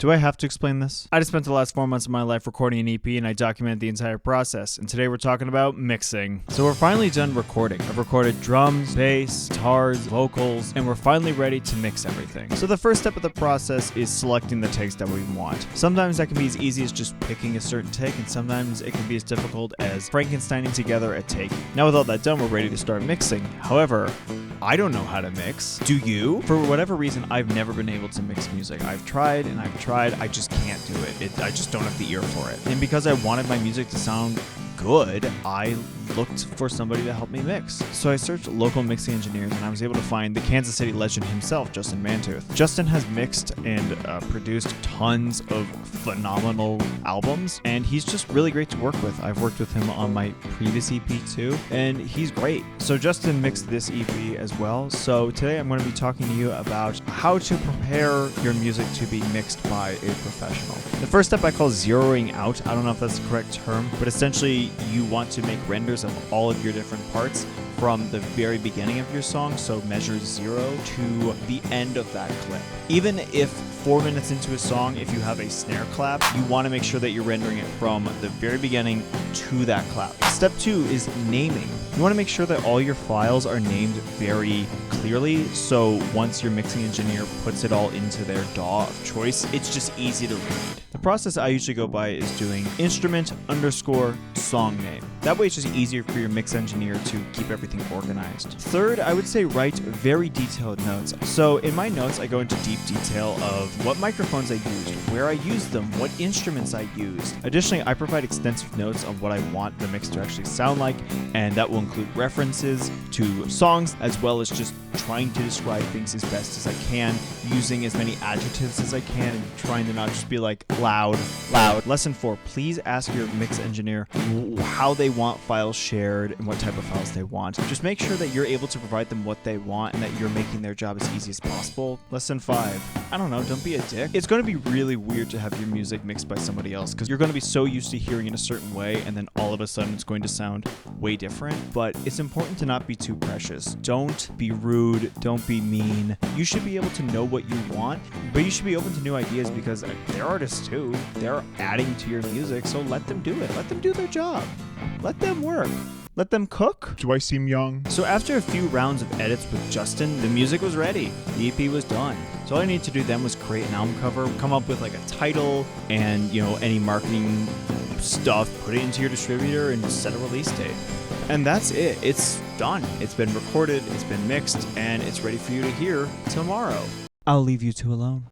Do I have to explain this? I just spent the last 4 months of my life recording an EP and I documented the entire process, and today we're talking about mixing. So we're finally done recording. I've recorded drums, bass, guitars, vocals, and we're finally ready to mix everything. So the first step of the process is selecting the takes that we want. Sometimes that can be as easy as just picking a certain take, and sometimes it can be as difficult as Frankensteining together a take. Now with all that done, we're ready to start mixing. However, I don't know how to mix. Do you? For whatever reason, I've never been able to mix music. I've tried and I've tried. I just can't do it. I just don't have the ear for it. And because I wanted my music to sound good, I looked for somebody to help me mix. So I searched local mixing engineers and I was able to find the Kansas City legend himself, Justin Mantooth. Justin has mixed and produced tons of phenomenal albums, and he's just really great to work with. I've worked with him on my previous EP too, and he's great. So Justin mixed this EP as well. So today I'm going to be talking to you about how to prepare your music to be mixed by a professional. The first step I call zeroing out. I don't know if that's the correct term, but essentially you want to make renders of all of your different parts from the very beginning of your song, so measure 0 to the end of that clip. Even if 4 minutes into a song, if you have a snare clap, you want to make sure that you're rendering it from the very beginning to that clap. Step 2 is naming. You want to make sure that all your files are named very clearly, so once your mixing engineer puts it all into their DAW of choice, it's just easy to read. The process I usually go by is doing instrument _ song name. That way it's just easier for your mix engineer to keep everything organized. Third, I would say write very detailed notes. So in my notes, I go into deep detail of what microphones I used, where I used them, what instruments I used. Additionally, I provide extensive notes on what I want the mix to actually sound like, and that will include references to songs, as well as just trying to describe things as best as I can, using as many adjectives as I can, and trying to not just be like loud. Lesson 4, please ask your mix engineer how they want files shared and what type of files they want. Just make sure that you're able to provide them what they want and that you're making their job as easy as possible. Lesson 5, I don't know, don't be a dick. It's going to be really weird to have your music mixed by somebody else because you're going to be so used to hearing it a certain way, and then all of a sudden it's going to sound way different. But it's important to not be too precious. Don't be rude, don't be mean. You should be able to know what you want, but you should be open to new ideas because they're artists too. They're adding to your music, so let them do it. Let them do their job. Let them work. Let them cook. Do I seem young? So after a few rounds of edits with Justin, the music was ready. The EP was done. So all I needed to do then was create an album cover, come up with like a title and, any marketing stuff, put it into your distributor and set a release date. And that's it. It's done. It's been recorded, it's been mixed, and it's ready for you to hear tomorrow. I'll leave you two alone.